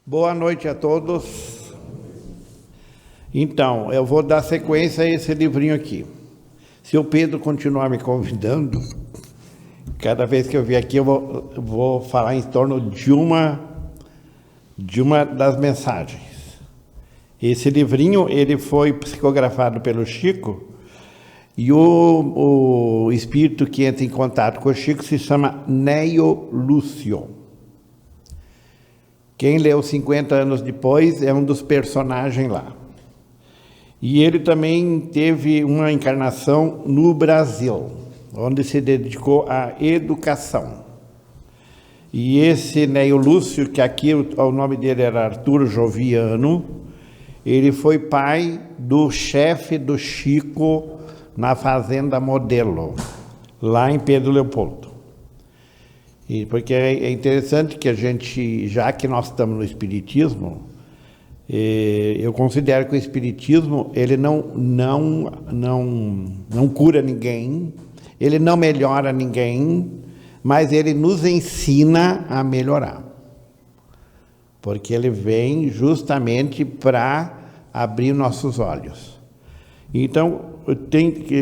Boa noite a todos. Então, eu vou dar sequência a esse livrinho aqui. Se o Pedro continuar me convidando, cada vez que eu vier aqui eu vou falar em torno de uma das mensagens. Esse livrinho ele foi psicografado pelo Chico e o espírito que entra em contato com o Chico se chama Neio Lúcio. Quem leu 50 anos depois é um dos personagens lá. E ele também teve uma encarnação no Brasil, onde se dedicou à educação. E esse Neio Lúcio, que aqui o nome dele era Arthur Joviano, ele foi pai do chefe do Chico na Fazenda Modelo, lá em Pedro Leopoldo. E porque é interessante que a gente, já que nós estamos no Espiritismo, eu considero que o Espiritismo ele não cura ninguém, ele não melhora ninguém, mas ele nos ensina a melhorar. Porque ele vem justamente para abrir nossos olhos. Então,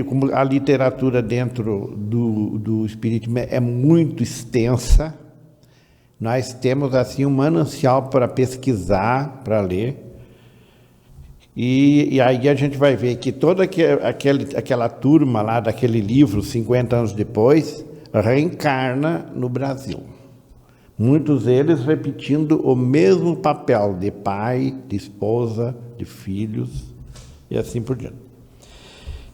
como a literatura dentro do Espiritismo é muito extensa, nós temos assim um manancial para pesquisar, para ler, e aí a gente vai ver que toda aquela turma lá daquele livro, 50 anos depois, reencarna no Brasil. Muitos deles repetindo o mesmo papel de pai, de esposa, de filhos e assim por diante.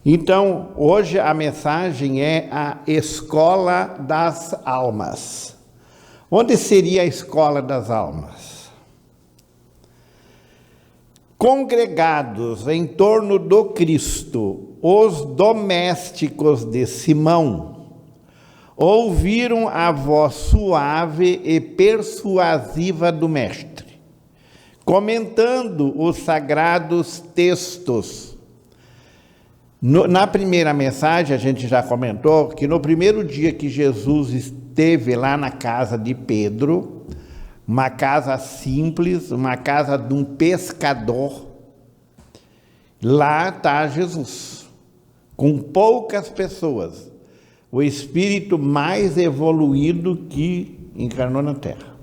Então, hoje a mensagem é a Escola das Almas. Onde seria a Escola das Almas? Congregados em torno do Cristo, os domésticos de Simão ouviram a voz suave e persuasiva do Mestre, comentando os sagrados textos. Na primeira mensagem, a gente já comentou que no primeiro dia que Jesus esteve lá na casa de Pedro, uma casa simples, uma casa de um pescador, lá está Jesus, com poucas pessoas, o espírito mais evoluído que encarnou na Terra.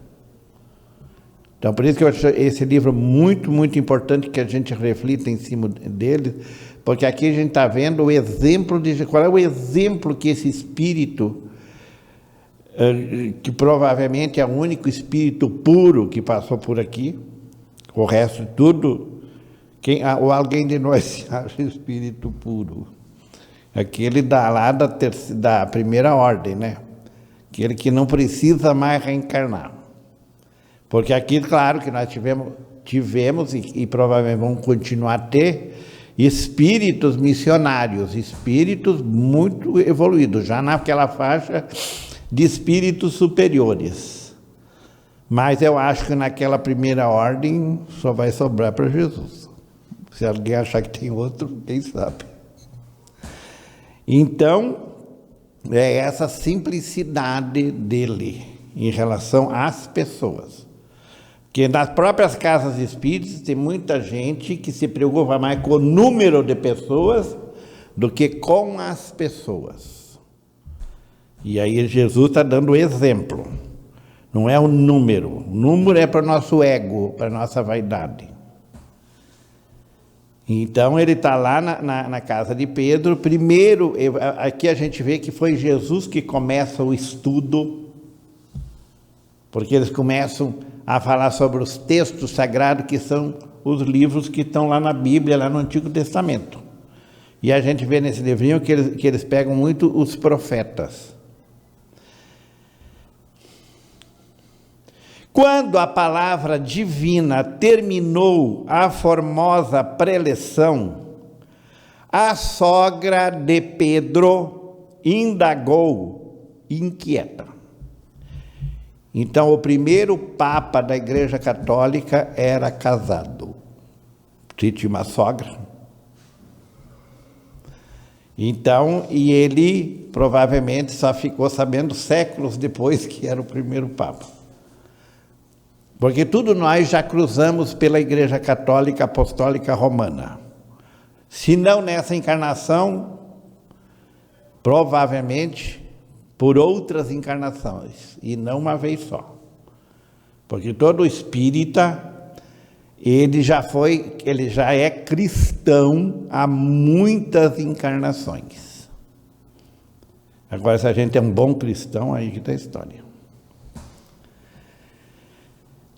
Então, por isso que eu acho esse livro muito, muito importante que a gente reflita em cima dele, porque aqui a gente está vendo o exemplo de... Qual é o exemplo que esse espírito, que provavelmente é o único espírito puro que passou por aqui, o resto de tudo, ou alguém de nós se acha espírito puro. Aquele lá da primeira ordem, né? Aquele que não precisa mais reencarnar. Porque aqui, claro, que nós tivemos e provavelmente vamos continuar a ter espíritos missionários, espíritos muito evoluídos, já naquela faixa de espíritos superiores. Mas eu acho que naquela primeira ordem só vai sobrar para Jesus. Se alguém achar que tem outro, quem sabe. Então, é essa simplicidade dele em relação às pessoas. Porque nas próprias casas espíritas tem muita gente que se preocupa mais com o número de pessoas do que com as pessoas. E aí Jesus está dando exemplo. Não é o número. O número é para o nosso ego, para a nossa vaidade. Então ele está lá na casa de Pedro. Primeiro, aqui a gente vê que foi Jesus que começa o estudo, porque eles começam a falar sobre os textos sagrados, que são os livros que estão lá na Bíblia, lá no Antigo Testamento. E a gente vê nesse livrinho que eles pegam muito os profetas. Quando a palavra divina terminou a formosa preleção, a sogra de Pedro indagou inquieta. Então, o primeiro papa da Igreja Católica era casado. Tinha uma sogra. Então, e ele provavelmente só ficou sabendo séculos depois que era o primeiro papa. Porque tudo nós já cruzamos pela Igreja Católica Apostólica Romana. Se não nessa encarnação, provavelmente por outras encarnações, e não uma vez só. Porque todo espírita, ele já é cristão há muitas encarnações. Agora, se a gente é um bom cristão, aí que está a história.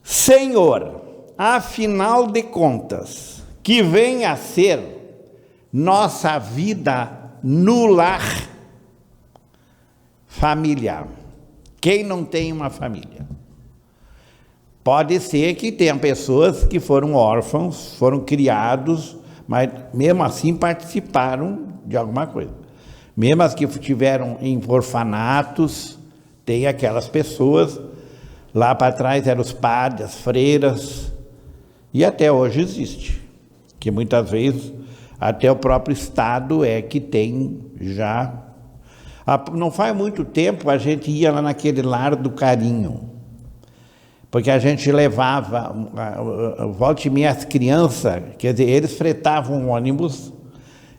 Senhor, afinal de contas, que vem a ser nossa vida no lar familiar. Quem não tem uma família? Pode ser que tenha pessoas que foram órfãos, foram criados, mas mesmo assim participaram de alguma coisa. Mesmo as que estiveram em orfanatos, tem aquelas pessoas, lá para trás eram os padres, as freiras, e até hoje existe, que muitas vezes até o próprio Estado é que tem já. Não faz muito tempo a gente ia lá naquele Lar do Carinho, porque a gente levava, volta e meia as crianças, quer dizer, eles fretavam um ônibus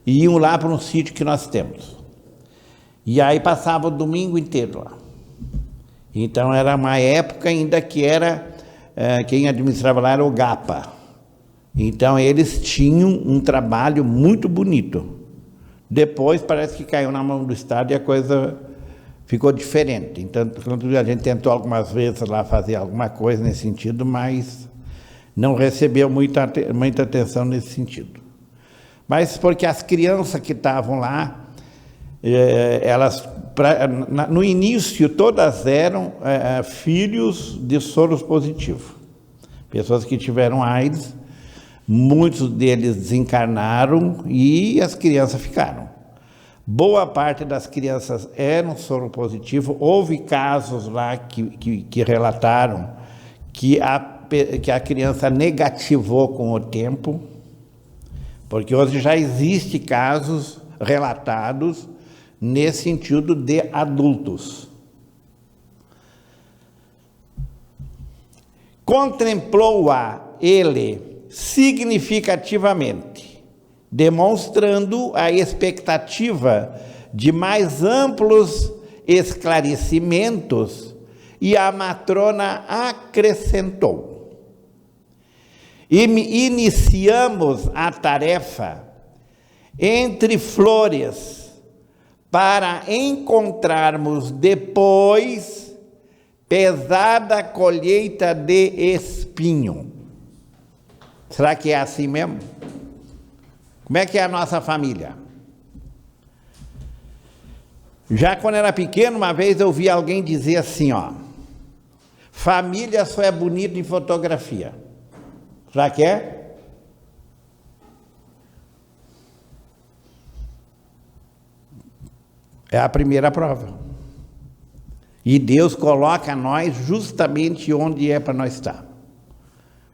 e iam lá para um sítio que nós temos. E aí passava o domingo inteiro lá. Então era uma época ainda que era, quem administrava lá era o GAPA. Então eles tinham um trabalho muito bonito. Depois parece que caiu na mão do Estado e a coisa ficou diferente. Então a gente tentou algumas vezes lá fazer alguma coisa nesse sentido, mas não recebeu muita atenção nesse sentido. Mas porque as crianças que estavam lá, elas, no início, todas eram filhos de soros positivos. Pessoas que tiveram AIDS, muitos deles desencarnaram e as crianças ficaram. Boa parte das crianças eram soro positivo. Houve casos lá que relataram que a criança negativou com o tempo, porque hoje já existem casos relatados nesse sentido de adultos. Contemplou-a ele significativamente, demonstrando a expectativa de mais amplos esclarecimentos, e a matrona acrescentou: iniciamos a tarefa entre flores para encontrarmos depois pesada colheita de espinho. Será que é assim mesmo? Como é que é a nossa família? Já quando era pequeno, uma vez eu vi alguém dizer assim, família só é bonita em fotografia. Será que é? É a primeira prova. E Deus coloca nós justamente onde é para nós estar.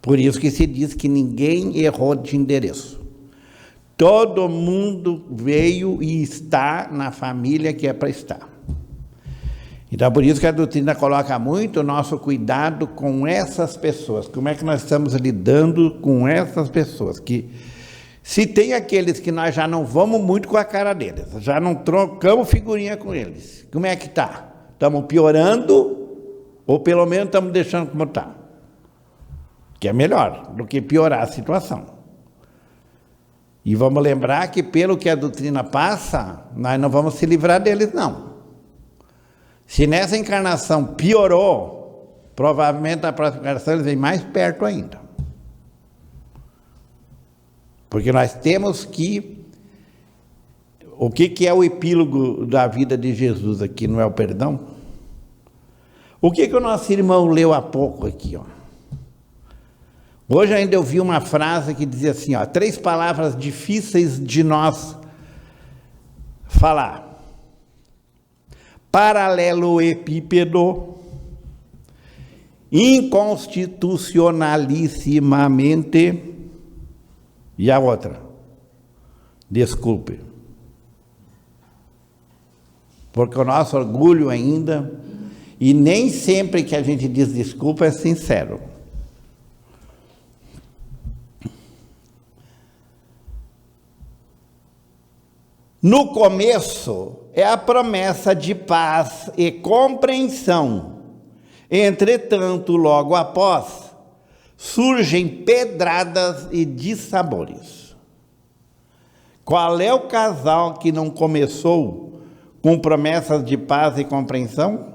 Por isso que se diz que ninguém errou de endereço. Todo mundo veio e está na família que é para estar. Então, por isso que a doutrina coloca muito o nosso cuidado com essas pessoas. Como é que nós estamos lidando com essas pessoas? Que se tem aqueles que nós já não vamos muito com a cara deles, já não trocamos figurinha com eles, como é que está? Estamos piorando ou pelo menos estamos deixando como está? Que é melhor do que piorar a situação. E vamos lembrar que pelo que a doutrina passa, nós não vamos se livrar deles, não. Se nessa encarnação piorou, provavelmente na próxima encarnação eles vêm mais perto ainda. Porque nós temos que... O que é o epílogo da vida de Jesus aqui, não é o perdão? O que o nosso irmão leu há pouco aqui, Hoje ainda eu vi uma frase que dizia assim, 3 palavras difíceis de nós falar. Paralelepípedo, inconstitucionalissimamente, e a outra, desculpe. Porque o nosso orgulho ainda, e nem sempre que a gente diz desculpa é sincero. No começo é a promessa de paz e compreensão. Entretanto, logo após, surgem pedradas e dissabores. Qual é o casal que não começou com promessas de paz e compreensão?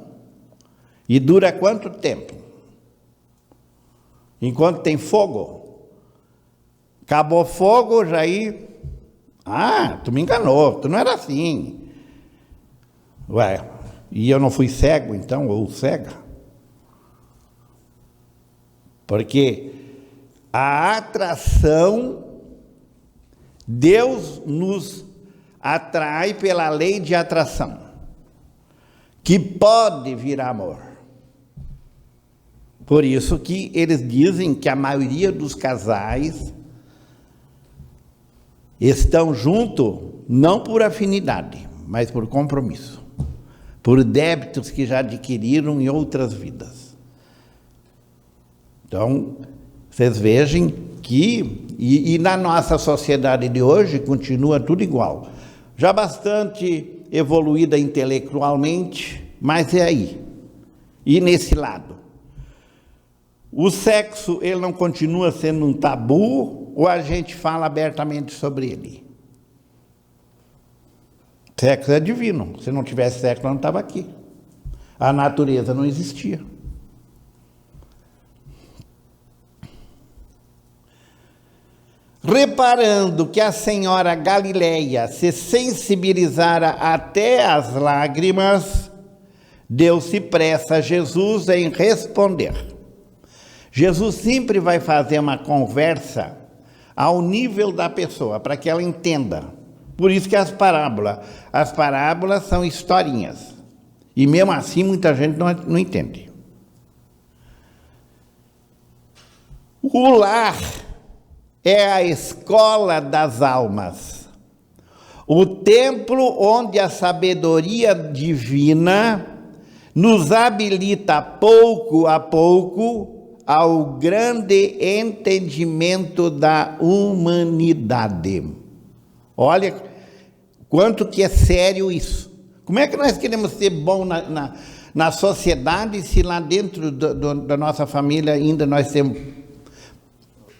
E dura quanto tempo? Enquanto tem fogo. Acabou fogo, já aí... tu me enganou, tu não era assim. Ué, e eu não fui cego então, ou cega? Porque a atração, Deus nos atrai pela lei de atração, que pode virar amor. Por isso que eles dizem que a maioria dos casais estão juntos não por afinidade, mas por compromisso, por débitos que já adquiriram em outras vidas. Então, vocês vejam que, e na nossa sociedade de hoje, continua tudo igual. Já bastante evoluída intelectualmente, mas é aí. E nesse lado. O sexo, ele não continua sendo um tabu, ou a gente fala abertamente sobre ele? Sexo é divino. Se não tivesse sexo, não estava aqui. A natureza não existia. Reparando que a senhora Galileia se sensibilizara até as lágrimas, deu-se pressa a Jesus em responder. Jesus sempre vai fazer uma conversa ao nível da pessoa, para que ela entenda. Por isso que as parábolas são historinhas. E mesmo assim muita gente não entende. O lar é a escola das almas, o templo onde a sabedoria divina nos habilita pouco a pouco ao grande entendimento da humanidade. Olha quanto que é sério isso. Como é que nós queremos ser bom na sociedade se lá dentro da nossa família ainda nós temos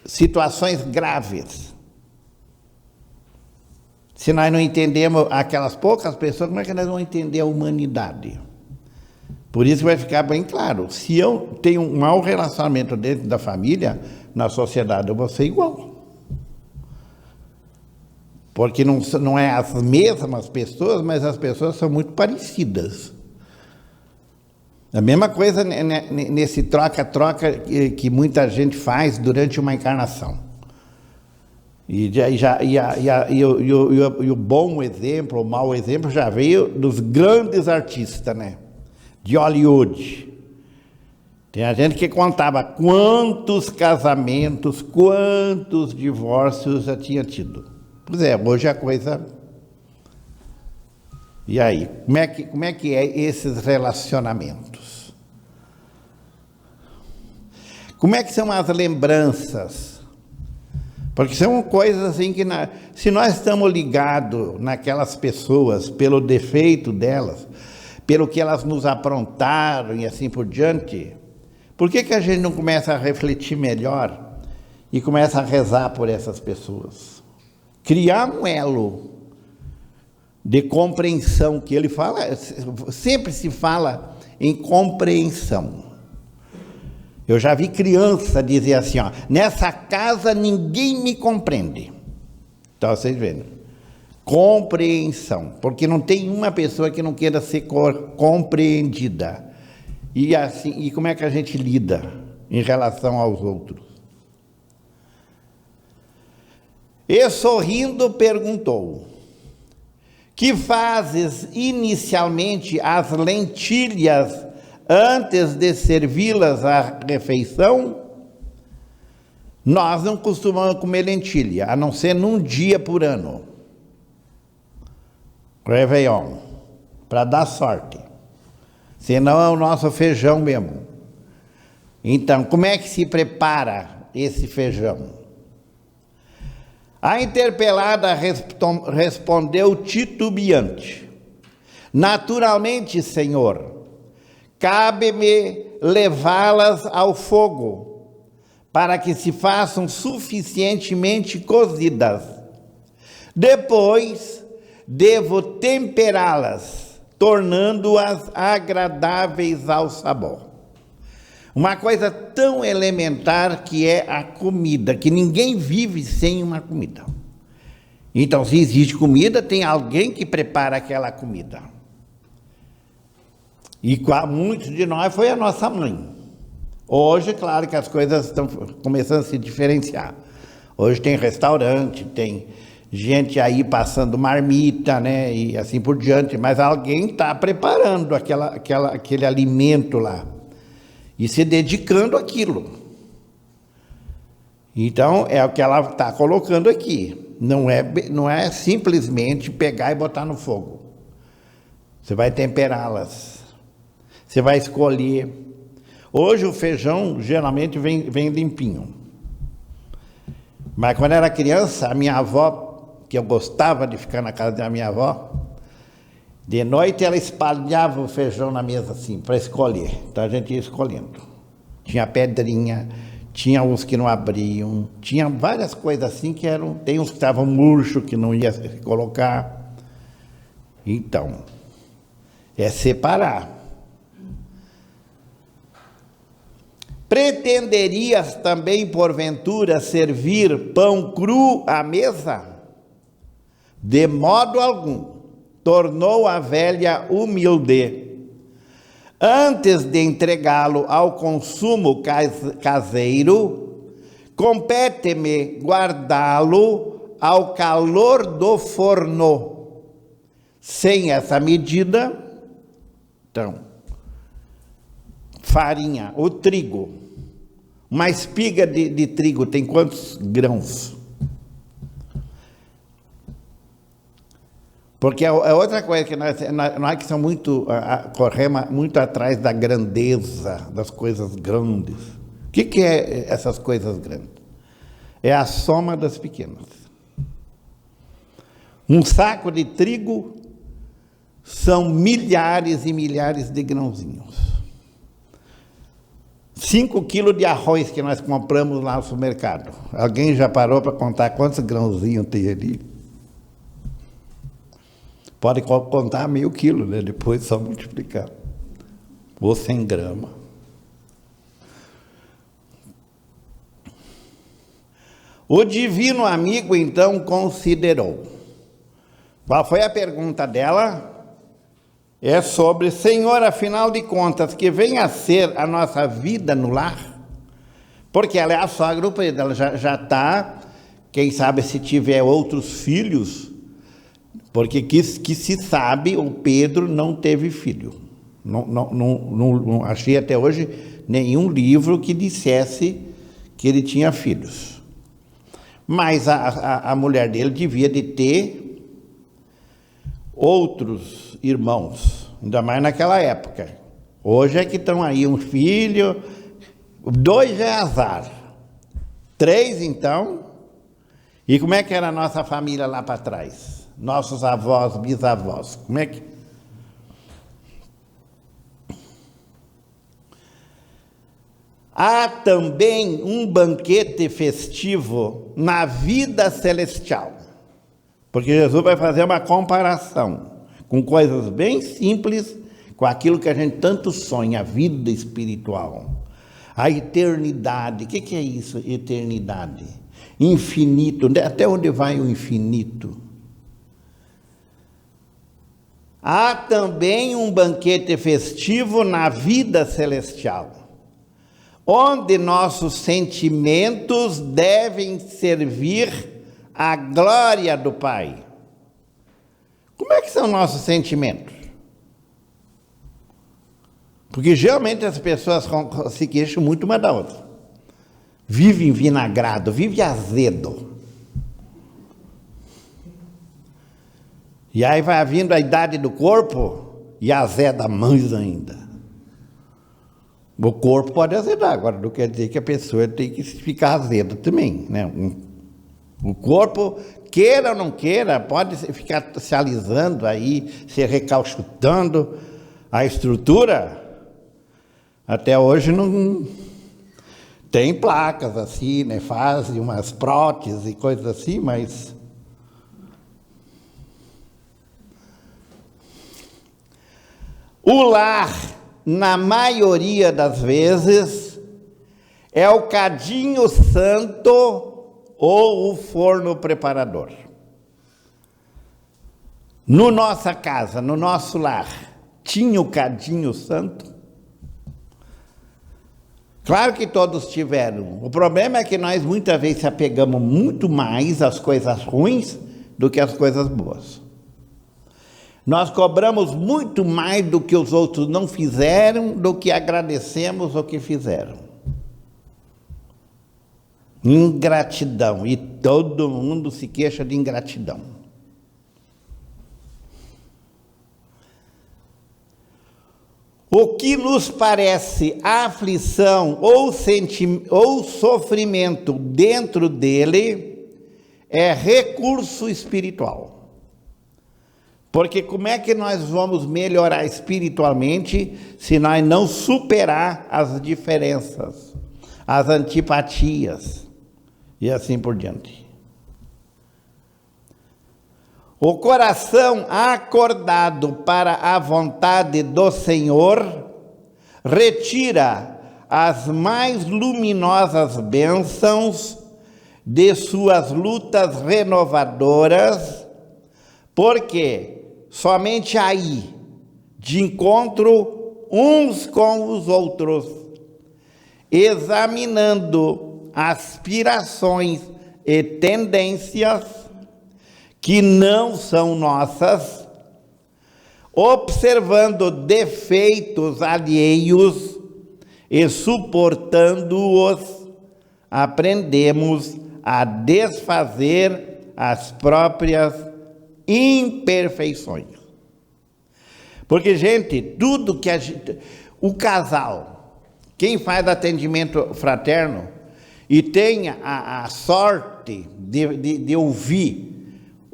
situações graves? Se nós não entendemos aquelas poucas pessoas, como é que nós vamos entender a humanidade? Por isso vai ficar bem claro, se eu tenho um mau relacionamento dentro da família, na sociedade eu vou ser igual. Porque não é as mesmas pessoas, mas as pessoas são muito parecidas. A mesma coisa nesse troca-troca que muita gente faz durante uma encarnação. E o bom exemplo, o mau exemplo já veio dos grandes artistas, né? De Hollywood. Tem a gente que contava quantos casamentos, quantos divórcios já tinha tido. Pois é, hoje a coisa... E aí, como é que é esses relacionamentos? Como é que são as lembranças? Porque são coisas assim que, se nós estamos ligados naquelas pessoas, pelo defeito delas, pelo que elas nos aprontaram e assim por diante, por que a gente não começa a refletir melhor e começa a rezar por essas pessoas? Criar um elo de compreensão, que ele fala, sempre se fala em compreensão. Eu já vi criança dizer assim, ó, nessa casa ninguém me compreende. Então, vocês vendo, compreensão, porque não tem uma pessoa que não queira ser compreendida. E assim, e como é que a gente lida em relação aos outros? E sorrindo perguntou: que fazes inicialmente as lentilhas antes de servi-las à refeição? Nós não costumamos comer lentilha, a não ser num dia por ano. Réveillon, para dar sorte. Senão é o nosso feijão mesmo. Então, como é que se prepara esse feijão? A interpelada respondeu titubeante: naturalmente, Senhor, cabe-me levá-las ao fogo, para que se façam suficientemente cozidas. Depois, devo temperá-las, tornando-as agradáveis ao sabor. Uma coisa tão elementar que é a comida, que ninguém vive sem uma comida. Então, se existe comida, tem alguém que prepara aquela comida. E muitos de nós foi a nossa mãe. Hoje, claro que as coisas estão começando a se diferenciar. Hoje tem restaurante, tem gente aí passando marmita, né, e assim por diante. Mas alguém está preparando aquele alimento lá e se dedicando àquilo. Então, é o que ela está colocando aqui. Não é simplesmente pegar e botar no fogo. Você vai temperá-las. Você vai escolher. Hoje o feijão geralmente vem limpinho. Mas quando eu era criança, a minha avó, que eu gostava de ficar na casa da minha avó, de noite ela espalhava o feijão na mesa assim, para escolher. Então a gente ia escolhendo. Tinha pedrinha, tinha uns que não abriam, tinha várias coisas assim que eram... Tem uns que estavam murchos, que não ia colocar. Então, é separar. Pretenderias também, porventura, servir pão cru à mesa? De modo algum, tornou a velha humilde. Antes de entregá-lo ao consumo caseiro, compete-me guardá-lo ao calor do forno. Sem essa medida, então, farinha, o trigo. Uma espiga de trigo tem quantos grãos? Porque é outra coisa que nós que somos corremos muito atrás da grandeza, das coisas grandes. O que é essas coisas grandes? É a soma das pequenas. Um saco de trigo são milhares e milhares de grãozinhos. 5 quilos de arroz que nós compramos lá no supermercado. Alguém já parou para contar quantos grãozinhos tem ali? Pode contar meio quilo, né? Depois só multiplicar. Ou 100 gramas. O divino amigo, então, considerou. Qual foi a pergunta dela? É sobre, Senhor, afinal de contas, que venha a ser a nossa vida no lar? Porque ela é a sogra, ela já está, quem sabe se tiver outros filhos, porque que se sabe, o Pedro não teve filho. Não achei até hoje nenhum livro que dissesse que ele tinha filhos. Mas a mulher dele devia de ter outros irmãos, ainda mais naquela época. Hoje é que estão aí um filho, 2 já é azar. 3, então. E como é que era a nossa família lá para trás? Nossos avós, bisavós, como é que... Há também um banquete festivo na vida celestial. Porque Jesus vai fazer uma comparação com coisas bem simples com aquilo que a gente tanto sonha, a vida espiritual. A eternidade. O que é isso, eternidade? Infinito. Até onde vai o infinito? Há também um banquete festivo na vida celestial, onde nossos sentimentos devem servir à glória do Pai. Como é que são nossos sentimentos? Porque geralmente as pessoas se queixam muito uma da outra. Vive envinagrado, vive azedo. E aí vai vindo a idade do corpo e azeda mais ainda. O corpo pode azedar, agora não quer dizer que a pessoa tem que ficar azeda também, né? O corpo, queira ou não queira, pode ficar se alisando aí, se recalchutando. A estrutura, até hoje não tem placas assim, né? Fazem umas próteses e coisas assim, mas o lar, na maioria das vezes, é o cadinho santo ou o forno preparador. No nossa casa, no nosso lar, tinha o cadinho santo? Claro que todos tiveram. O problema é que nós muitas vezes se apegamos muito mais às coisas ruins do que às coisas boas. Nós cobramos muito mais do que os outros não fizeram, do que agradecemos o que fizeram. Ingratidão, e todo mundo se queixa de ingratidão. O que nos parece aflição ou sofrimento dentro dele é recurso espiritual. Porque como é que nós vamos melhorar espiritualmente se nós não superar as diferenças, as antipatias e assim por diante? O coração acordado para a vontade do Senhor retira as mais luminosas bênçãos de suas lutas renovadoras, porque somente aí, de encontro uns com os outros, examinando aspirações e tendências que não são nossas, observando defeitos alheios e suportando-os, aprendemos a desfazer as próprias imperfeições. Porque, gente, tudo que o casal, quem faz atendimento fraterno e tem a sorte de ouvir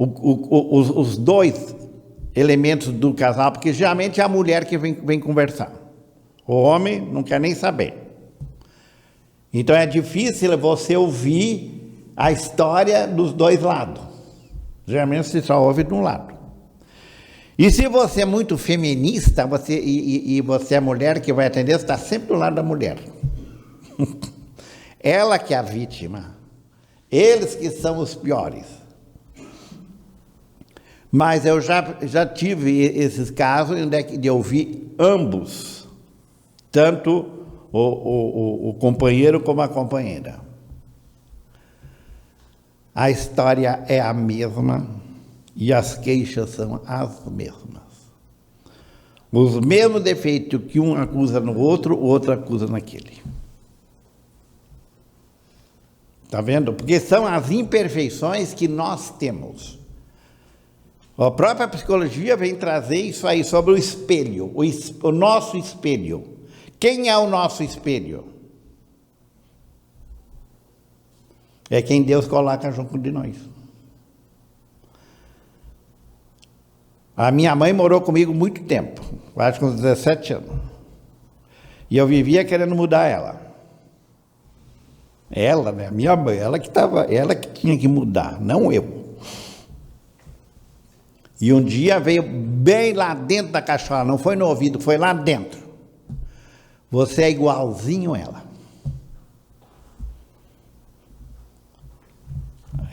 os dois elementos do casal, porque geralmente é a mulher que vem conversar. O homem não quer nem saber. Então é difícil você ouvir a história dos dois lados. Geralmente você só ouve de um lado. E se você é muito feminista, e você é mulher que vai atender, você está sempre do lado da mulher. Ela que é a vítima. Eles que são os piores. Mas eu já tive esses casos de ouvir ambos, tanto o companheiro como a companheira. A história é a mesma e as queixas são as mesmas. Os mesmos defeitos que um acusa no outro, o outro acusa naquele. Está vendo? Porque são as imperfeições que nós temos. A própria psicologia vem trazer isso aí sobre o espelho, o nosso espelho. Quem é o nosso espelho? É quem Deus coloca junto de nós. A minha mãe morou comigo muito tempo, acho que uns 17 anos. E eu vivia querendo mudar ela. Ela, né, minha mãe, ela que tinha que mudar, não eu. E um dia veio bem lá dentro da cachola, não foi no ouvido, foi lá dentro. Você é igualzinho a ela.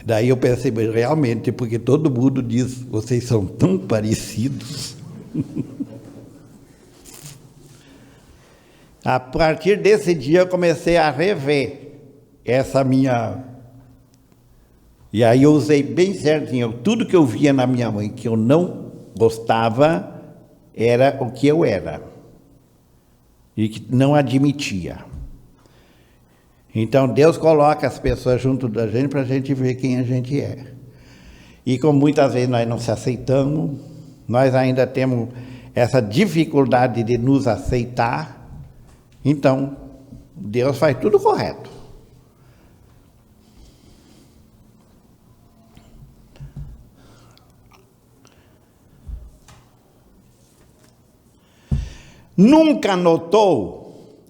Daí eu pensei, realmente, porque todo mundo diz, vocês são tão parecidos. A partir desse dia eu comecei a rever essa minha... E aí eu usei bem certinho, tudo que eu via na minha mãe que eu não gostava, era o que eu era. E que não admitia. Então Deus coloca as pessoas junto da gente para a gente ver quem a gente é. E como muitas vezes nós não se aceitamos, nós ainda temos essa dificuldade de nos aceitar, então Deus faz tudo correto. Nunca notou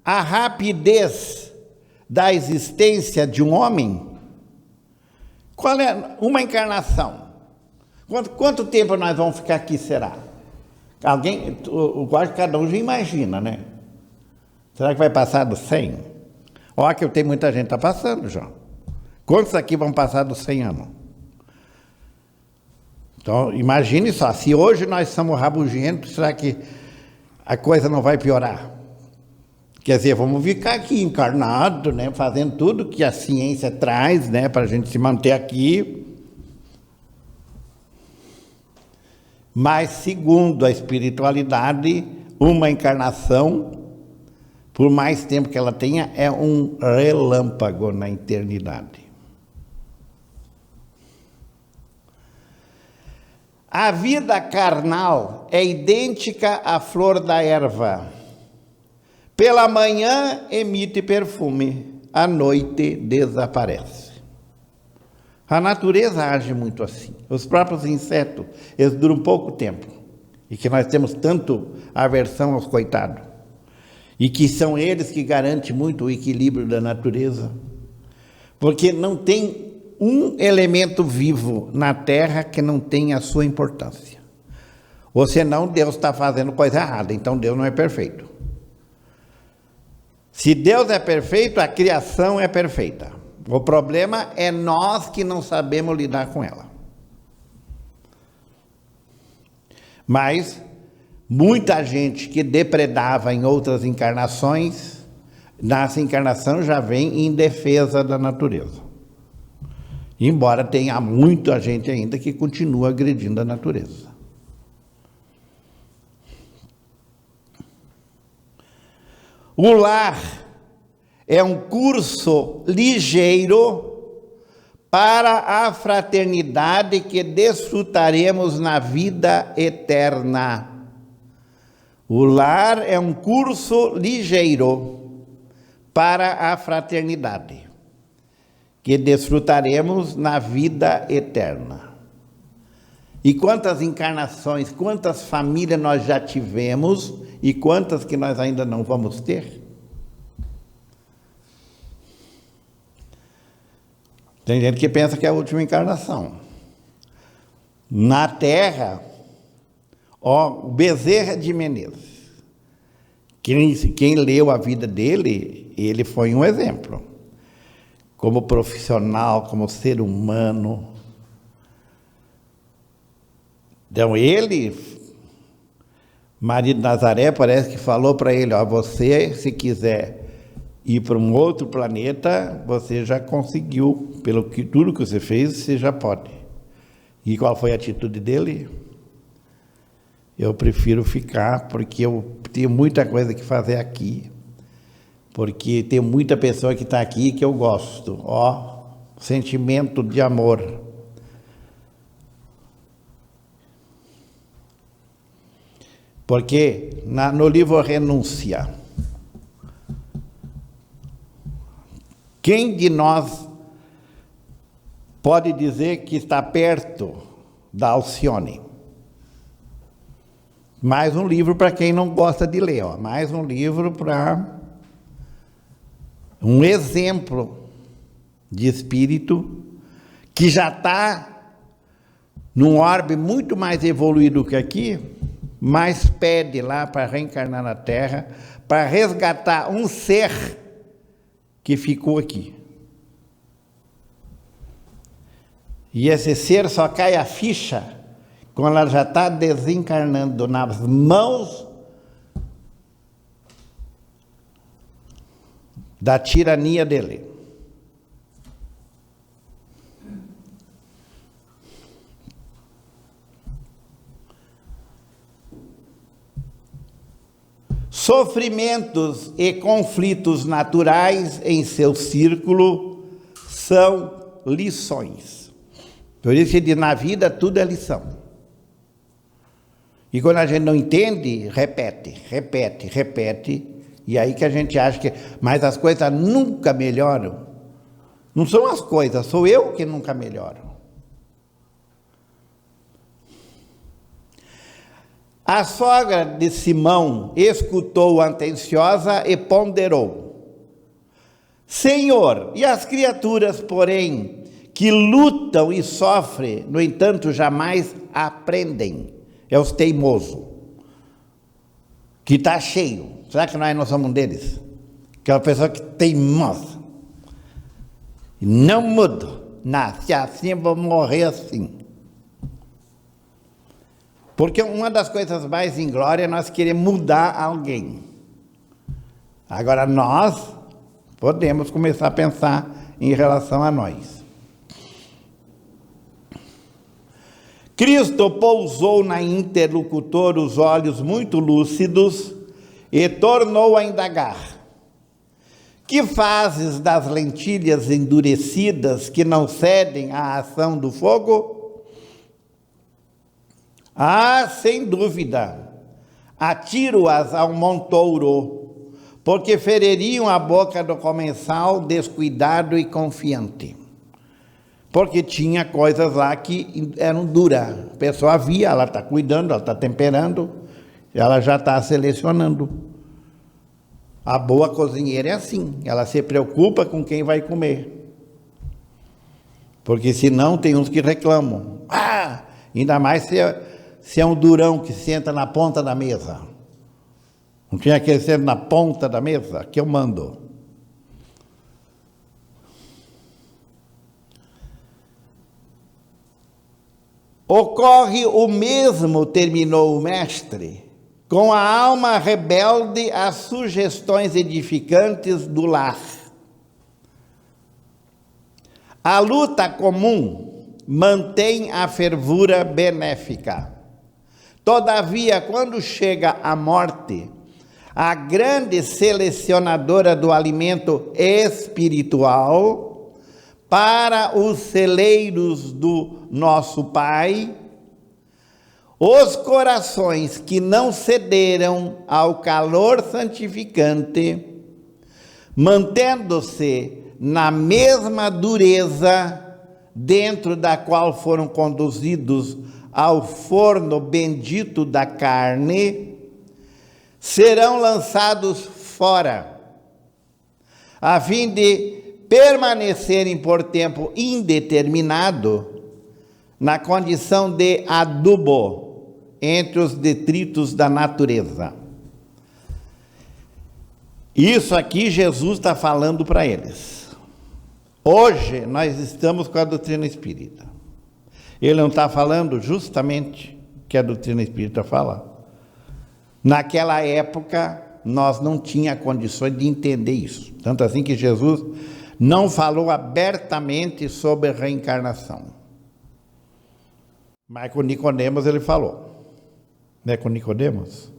a rapidez da existência de um homem? Qual é uma encarnação? Quanto tempo nós vamos ficar aqui, será? Alguém, eu acho que cada um já imagina, né? Será que vai passar dos 100? Olha que eu tenho muita gente que está passando já. Quantos aqui vão passar dos 100 anos? Então, imagine só, se hoje nós somos rabugentos, será que a coisa não vai piorar? Quer dizer, vamos ficar aqui encarnados, né, fazendo tudo que a ciência traz, né, para a gente se manter aqui. Mas, segundo a espiritualidade, uma encarnação, por mais tempo que ela tenha, é um relâmpago na eternidade. A vida carnal é idêntica à flor da erva. Pela manhã emite perfume, à noite desaparece. A natureza age muito assim. Os próprios insetos, eles duram pouco tempo. E que nós temos tanto aversão aos coitados. E que são eles que garantem muito o equilíbrio da natureza. Porque não tem um elemento vivo na Terra que não tenha a sua importância. Ou senão Deus está fazendo coisa errada, então Deus não é perfeito. Se Deus é perfeito, a criação é perfeita. O problema é nós que não sabemos lidar com ela. Mas muita gente que depredava em outras encarnações, nessa encarnação já vem em defesa da natureza. Embora tenha muita gente ainda que continua agredindo a natureza. O lar é um curso ligeiro para a fraternidade que desfrutaremos na vida eterna. O lar é um curso ligeiro para a fraternidade que desfrutaremos na vida eterna. E quantas encarnações, quantas famílias nós já tivemos e quantas que nós ainda não vamos ter? Tem gente que pensa que é a última encarnação. Na Terra, o Bezerra de Menezes, quem leu a vida dele, ele foi um exemplo. Como profissional, como ser humano. Então ele, Maria de Nazaré, parece que falou para ele, ó, você, se quiser ir para um outro planeta, você já conseguiu, tudo que você fez, você já pode. E qual foi a atitude dele? Eu prefiro ficar, porque eu tenho muita coisa que fazer aqui. Porque tem muita pessoa que está aqui que eu gosto. Ó, sentimento de amor. Porque no livro Renúncia, quem de nós pode dizer que está perto da Alcione? Mais um livro para quem não gosta de ler, ó. Mais um livro para um exemplo de espírito que já está num orbe muito mais evoluído que aqui, mas pede lá para reencarnar na Terra, para resgatar um ser que ficou aqui. E esse ser só cai a ficha quando ela já está desencarnando nas mãos da tirania dele. Sofrimentos e conflitos naturais em seu círculo são lições. Por isso que na vida tudo é lição. E quando a gente não entende, repete. E aí que a gente acha que... Mas as coisas nunca melhoram. Não são as coisas, sou eu que nunca melhoro. A sogra de Simão escutou atenciosa e ponderou: Senhor, e as criaturas, porém, que lutam e sofrem, no entanto, jamais aprendem? É os teimosos, que está cheio. Será que nós não somos um deles? Aquela pessoa que teimosa. Não mudo. Nasci assim, vou morrer assim. Porque uma das coisas mais inglórias é nós querer mudar alguém. Agora nós podemos começar a pensar em relação a nós. Cristo pousou na interlocutor os olhos muito lúcidos e tornou a indagar: que fazes das lentilhas endurecidas que não cedem à ação do fogo? Ah, sem dúvida, atiro-as ao montouro, porque feririam a boca do comensal descuidado e confiante. Porque tinha coisas lá que eram duras. A pessoa via, ela está cuidando, ela está temperando, ela já está selecionando. A boa cozinheira é assim, ela se preocupa com quem vai comer. Porque senão tem uns que reclamam. Ah, ainda mais se é um durão que senta na ponta da mesa. Não tinha aquele senta na ponta da mesa que eu mando. Ocorre o mesmo, terminou o mestre, com a alma rebelde às sugestões edificantes do lar. A luta comum mantém a fervura benéfica. Todavia, quando chega a morte, a grande selecionadora do alimento espiritual para os celeiros do nosso Pai, os corações que não cederam ao calor santificante, mantendo-se na mesma dureza dentro da qual foram conduzidos ao forno bendito da carne, serão lançados fora, a fim de permanecerem por tempo indeterminado na condição de adubo entre os detritos da natureza. Isso aqui Jesus está falando para eles. Hoje nós estamos com a doutrina espírita. Ele não está falando justamente o que a doutrina espírita fala. Naquela época nós não tínhamos condições de entender isso. Tanto assim que Jesus não falou abertamente sobre reencarnação. Mas com Nicodemos ele falou. Não é com Nicodemos?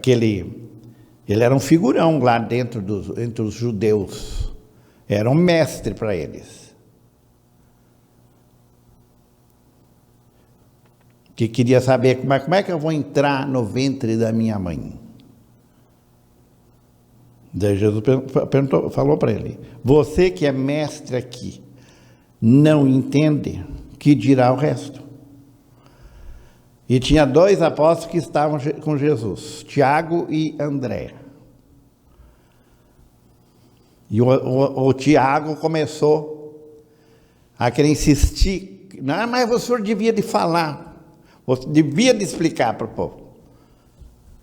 Ele era um figurão lá dentro entre os judeus. Era um mestre para eles. Que queria saber como é que eu vou entrar no ventre da minha mãe. Daí Jesus falou para ele: você que é mestre aqui, não entende, que dirá o resto? E tinha 2 apóstolos que estavam com Jesus, Tiago e André. E o Tiago começou a querer insistir: não, mas o senhor devia de falar, você devia de explicar para o povo.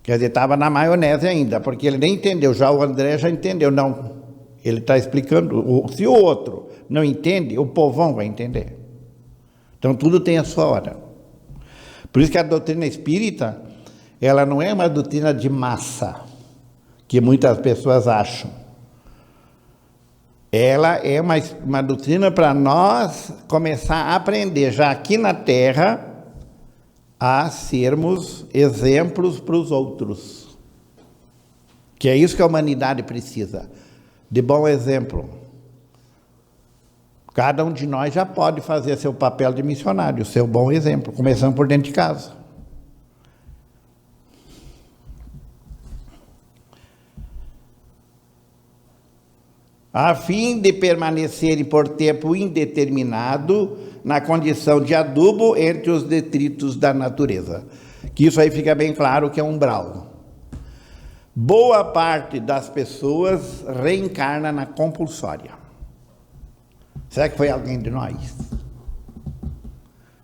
Quer dizer, estava na maionese ainda, porque ele nem entendeu. Já o André já entendeu. Não, ele está explicando. Se o outro não entende, o povão vai entender. Então, tudo tem a sua hora. Por isso que a doutrina espírita, ela não é uma doutrina de massa, que muitas pessoas acham. Ela é uma doutrina para nós começar a aprender, já aqui na Terra, a sermos exemplos para os outros. Que é isso que a humanidade precisa, de bom exemplo. Cada um de nós já pode fazer seu papel de missionário, seu bom exemplo, começando por dentro de casa. a fim de permanecerem por tempo indeterminado na condição de adubo entre os detritos da natureza. Que isso aí fica bem claro que é umbral. Boa parte das pessoas reencarna na compulsória. Será que foi alguém de nós?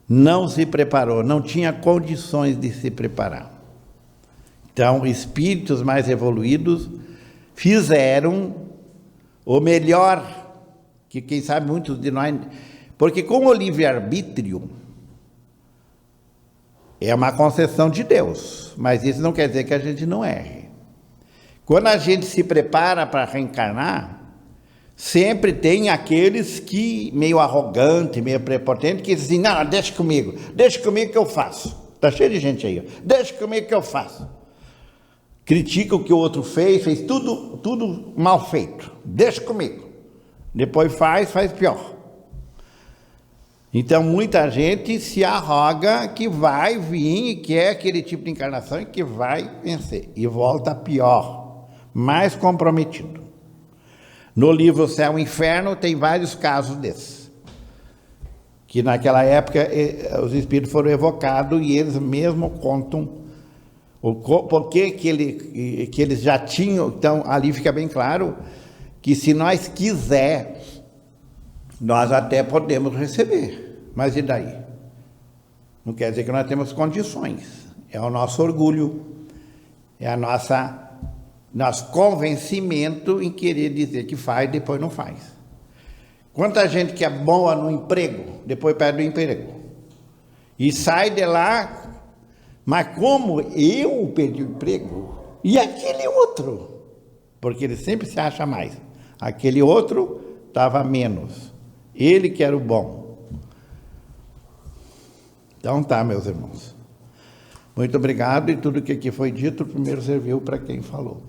Não se preparou, não tinha condições de se preparar. Então, espíritos mais evoluídos fizeram o melhor, que quem sabe muitos de nós... Porque com o livre-arbítrio é uma concessão de Deus, mas isso não quer dizer que a gente não erre. Quando a gente se prepara para reencarnar, sempre tem aqueles que, meio arrogante, meio prepotente, que dizem, não, deixa comigo que eu faço. Está cheio de gente aí, deixa comigo que eu faço. Critica o que o outro fez tudo mal feito. Deixa comigo. Depois faz pior. Então, muita gente se arroga que vai vir e quer aquele tipo de encarnação e que vai vencer. E volta pior, mais comprometido. No livro Céu e Inferno tem vários casos desses. Que naquela época os espíritos foram evocados e eles mesmos contam por que eles já tinham. Então, ali fica bem claro que se nós quiser, nós até podemos receber. Mas e daí? Não quer dizer que nós temos condições. É o nosso orgulho, é nosso convencimento em querer dizer que faz e depois não faz. Quanta gente que é boa no emprego, depois perde o emprego. E sai de lá, mas como eu perdi o emprego? E aquele outro? Porque ele sempre se acha mais. Aquele outro estava menos. Ele que era o bom. Então tá, meus irmãos. Muito obrigado, e tudo que aqui foi dito, primeiro serviu para quem falou.